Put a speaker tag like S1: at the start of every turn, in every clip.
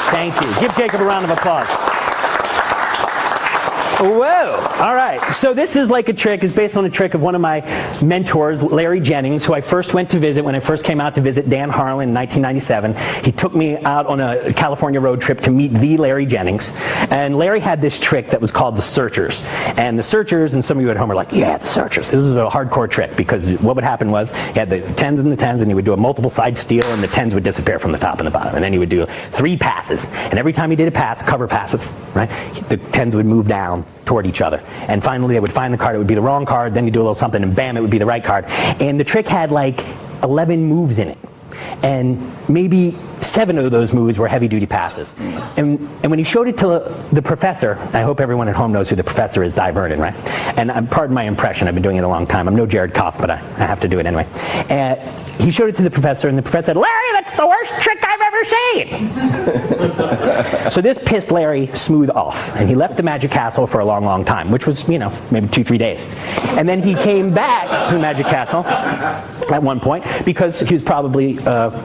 S1: Thank you. Give Jacob a round of applause. Whoa! All right. So this is like a trick. It's based on a trick of one of my mentors, Larry Jennings, who I first went to visit when I first came out to visit Dan Harlan in 1997. He took me out on a California road trip to meet the Larry Jennings. And Larry had this trick that was called the searchers. And the searchers, and some of you at home are like, yeah, the searchers. This was a hardcore trick because what would happen was he had the 10s and the 10s, and he would do a multiple side steal, and the 10s would disappear from the top and the bottom. And then he would do 3 passes. And every time he did a pass, cover passes, right, the 10s would move down toward each other. And finally they would find the card, it would be the wrong card, then you do a little something, and bam, it would be the right card. And the trick had like 11 moves in it. And maybe 7 of those moves were heavy-duty passes. And when he showed it to the professor, I hope everyone at home knows who the professor is, Di Vernon, right? And pardon my impression, I've been doing it a long time. I'm no Jared Koff, but I have to do it anyway. He showed it to the professor, and the professor said, Larry, that's the worst trick I've ever seen! So this pissed Larry smooth off, and he left the Magic Castle for a long, long time, which was, you know, maybe 2-3 days. And then he came back to the Magic Castle at one point, because he was probably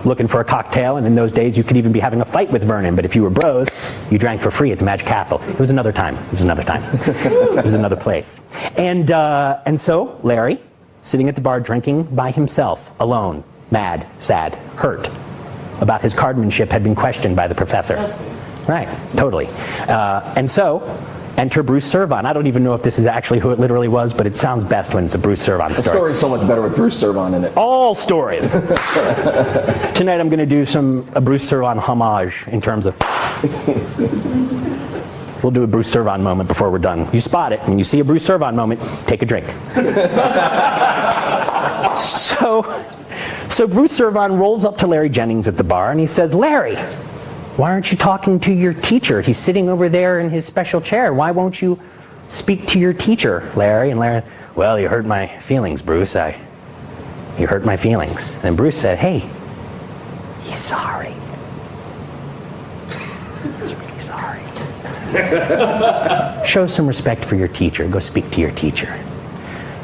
S1: looking for a cocktail, and in those days you could even be having a fight with Vernon, but if you were bros, you drank for free at the Magic Castle. It was another time. It was another time. It was another place. And so Larry, sitting at the bar drinking by himself, alone, mad, sad, hurt about his cardmanship, had been questioned by the professor. Right, totally. And so enter Bruce Servan. I don't even know if this is actually who it literally was, but it sounds best when it's a Bruce Servan story.
S2: The story's so much better with Bruce Servan in it.
S1: All stories. Tonight I'm going to do a Bruce Servan homage in terms of... We'll do a Bruce Servan moment before we're done. You spot it. When you see a Bruce Servan moment, take a drink. So Bruce Servan rolls up to Larry Jennings at the bar, and he says, Larry, why aren't you talking to your teacher? He's sitting over there in his special chair. Why won't you speak to your teacher, Larry? And Larry, well, you hurt my feelings, Bruce. You hurt my feelings. And Bruce said, hey, he's sorry. He's really sorry. Show some respect for your teacher. Go speak to your teacher.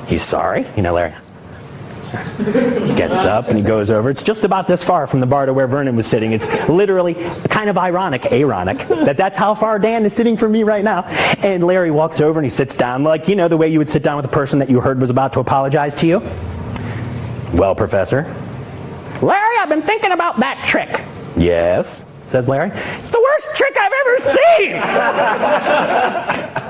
S1: He's sorry. You know, Larry. He gets up and he goes over. It's just about this far from the bar to where Vernon was sitting. It's literally kind of ironic that that's how far Dan is sitting from me right now. And Larry walks over and he sits down, like, you know, the way you would sit down with a person that you heard was about to apologize to you. Well, Professor. Larry, I've been thinking about that trick. Yes, says Larry. It's the worst trick I've ever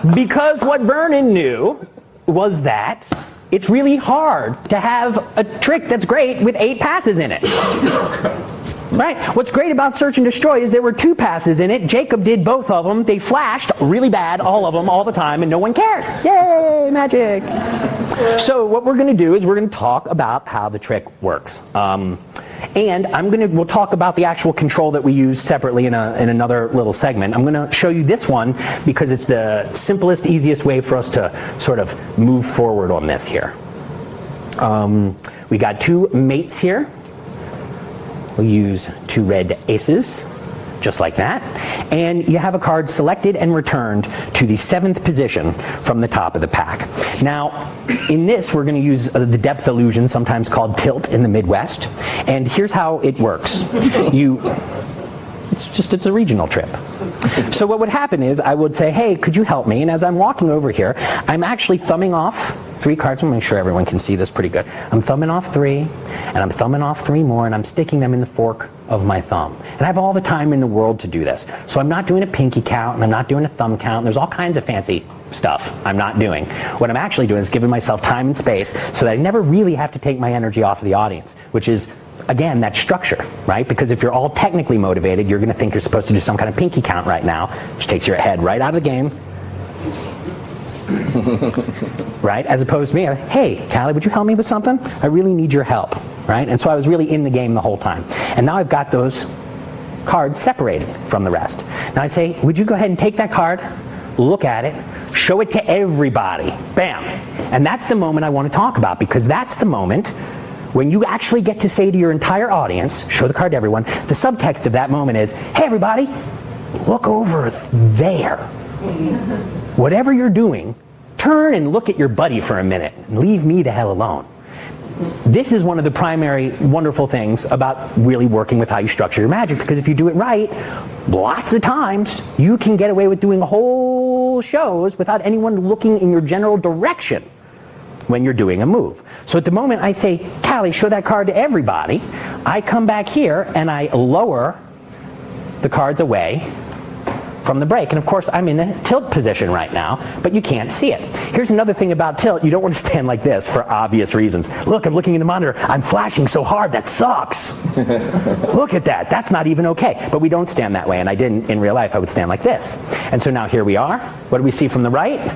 S1: seen! Because what Vernon knew was that it's really hard to have a trick that's great with 8 passes in it. Right? What's great about Search and Destroy is there were 2 passes in it. Jacob did both of them. They flashed really bad, all of them, all the time, and no one cares. Yay, magic! So what we're going to do is we're going to talk about how the trick works. And we'll talk about the actual control that we use separately in another little segment. I'm going to show you this one because it's the simplest, easiest way for us to sort of move forward on this here. We got 2 mates here. We'll use 2 red aces, just like that. And you have a card selected and returned to the 7th position from the top of the pack. Now, in this, we're going to use the depth illusion, sometimes called tilt in the Midwest. And here's how it works. It's a regional trip. So what would happen is I would say, hey, could you help me? And as I'm walking over here, I'm actually thumbing off 3 cards. I'm going to make sure everyone can see this pretty good. I'm thumbing off 3, and I'm thumbing off 3 more, and I'm sticking them in the fork of my thumb. And I have all the time in the world to do this. So I'm not doing a pinky count, and I'm not doing a thumb count. And there's all kinds of fancy stuff I'm not doing. What I'm actually doing is giving myself time and space so that I never really have to take my energy off of the audience, which is, again, that structure, right? Because if you're all technically motivated, you're going to think you're supposed to do some kind of pinky count right now, which takes your head right out of the game. Right? As opposed to me, hey, Callie, would you help me with something? I really need your help, right? And so I was really in the game the whole time. And now I've got those cards separated from the rest. Now I say, would you go ahead and take that card, look at it, show it to everybody. Bam. And that's the moment I want to talk about, because that's the moment when you actually get to say to your entire audience, show the card to everyone, the subtext of that moment is, hey everybody, look over there. Whatever you're doing, turn and look at your buddy for a minute and leave me the hell alone. this is one of the primary wonderful things about really working with how you structure your magic, because if you do it right, lots of times you can get away with doing whole shows without anyone looking in your general direction when you're doing a move. So at the moment I say, Callie, show that card to everybody, I come back here and I lower the cards away from the break. And of course I'm in a tilt position right now, but you can't see it. Here's another thing about tilt. You don't want to stand like this for obvious reasons. Look, I'm looking in the monitor. I'm flashing so hard. That sucks. Look at that. That's not even okay. But we don't stand that way. And I didn't in real life. I would stand like this. And so now here we are. What do we see from the right?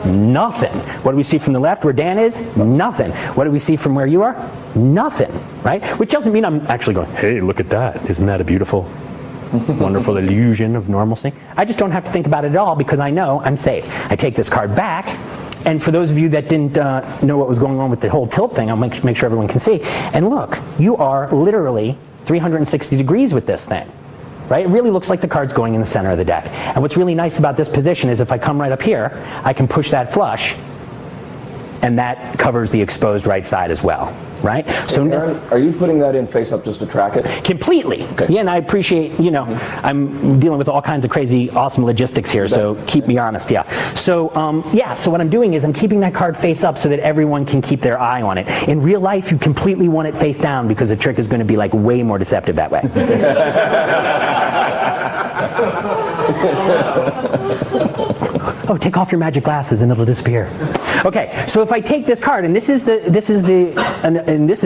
S1: Nothing. What do we see from the left where Dan is? Nothing. What do we see from where you are? Nothing. Right? Which doesn't mean I'm actually going, hey, look at that. Isn't that a beautiful wonderful illusion of normalcy? I just don't have to think about it at all because I know I'm safe. I take this card back, and for those of you that didn't know what was going on with the whole tilt thing, I'll make sure everyone can see. And look, you are literally 360 degrees with this thing. Right? It really looks like the card's going in the center of the deck. And what's really nice about this position is if I come right up here, I can push that flush, and that covers the exposed right side as well. Right? So
S2: Aaron, are you putting that in face up just to track it?
S1: Completely.
S2: Okay.
S1: Yeah, and I appreciate, I'm dealing with all kinds of crazy, awesome logistics here, so keep me honest, yeah. So, so what I'm doing is I'm keeping that card face up so that everyone can keep their eye on it. In real life, you completely want it face down because the trick is going to be like way more deceptive that way. Oh, take off your magic glasses and it'll disappear. Okay, so if I take this card, and this is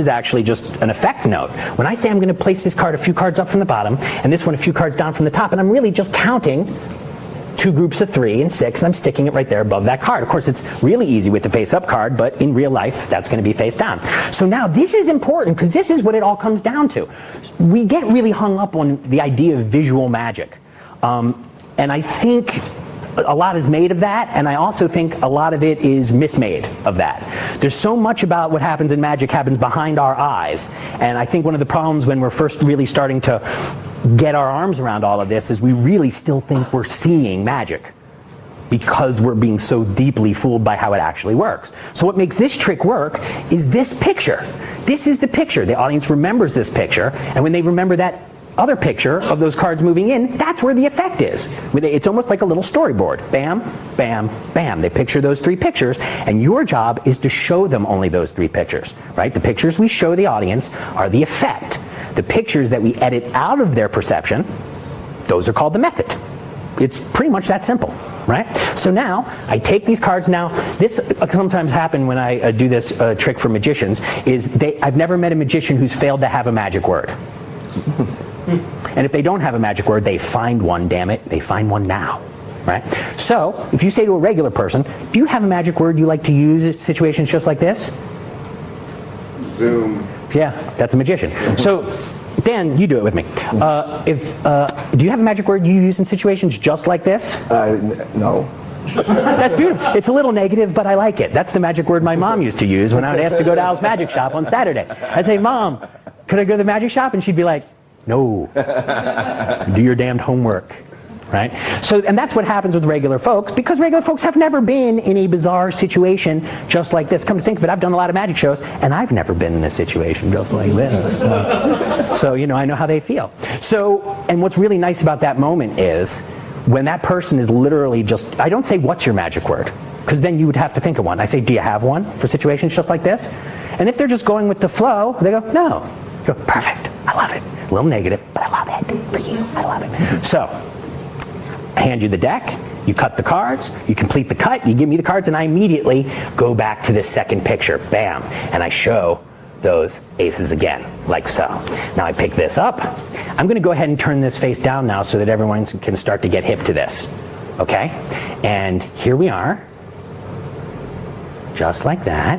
S1: actually just an effect note. When I say I'm going to place this card a few cards up from the bottom, and this one a few cards down from the top, and I'm really just counting two groups of 3 and 6, and I'm sticking it right there above that card. Of course, it's really easy with the face-up card, but in real life, that's going to be face down. So now this is important because this is what it all comes down to. We get really hung up on the idea of visual magic, and I think a lot is made of that, and I also think a lot of it is mismade of that. There's so much about what happens in magic happens behind our eyes, and I think one of the problems when we're first really starting to get our arms around all of this is we really still think we're seeing magic because we're being so deeply fooled by how it actually works. So what makes this trick work is this picture. This is the picture. The audience remembers this picture, and when they remember that other picture of those cards moving in, that's where the effect is. It's almost like a little storyboard. Bam, bam, bam. They picture those 3 pictures, and your job is to show them only those 3 pictures, right? The pictures we show the audience are the effect. The pictures that we edit out of their perception, those are called the method. It's pretty much that simple, right? So now, I take these cards now. This sometimes happens when I do this trick for magicians, I've never met a magician who's failed to have a magic word. And if they don't have a magic word, they find one, damn it. They find one now, right? So, if you say to a regular person, do you have a magic word you like to use in situations just like this?
S3: Zoom.
S1: Yeah, that's a magician. So, Dan, you do it with me. Do you have a magic word you use in situations just like this?
S2: No.
S1: That's beautiful. It's a little negative, but I like it. That's the magic word my mom used to use when I would ask to go to Al's Magic Shop on Saturday. I'd say, Mom, could I go to the magic shop? And she'd be like, no. Do your damned homework. Right? So, and that's what happens with regular folks, because regular folks have never been in a bizarre situation just like this. Come to think of it, I've done a lot of magic shows, and I've never been in a situation just like this. So I know how they feel. So, and what's really nice about that moment is when that person is literally just, I don't say, what's your magic word? Because then you would have to think of one. I say, do you have one for situations just like this? And if they're just going with the flow, they go, no. You go, perfect. I love it. A little negative, but I love it. For you, I love it. So, I hand you the deck, you cut the cards, you complete the cut, you give me the cards, and I immediately go back to this second picture. Bam. And I show those aces again, like so. Now I pick this up. I'm going to go ahead and turn this face down now so that everyone can start to get hip to this. Okay? And here we are. Just like that.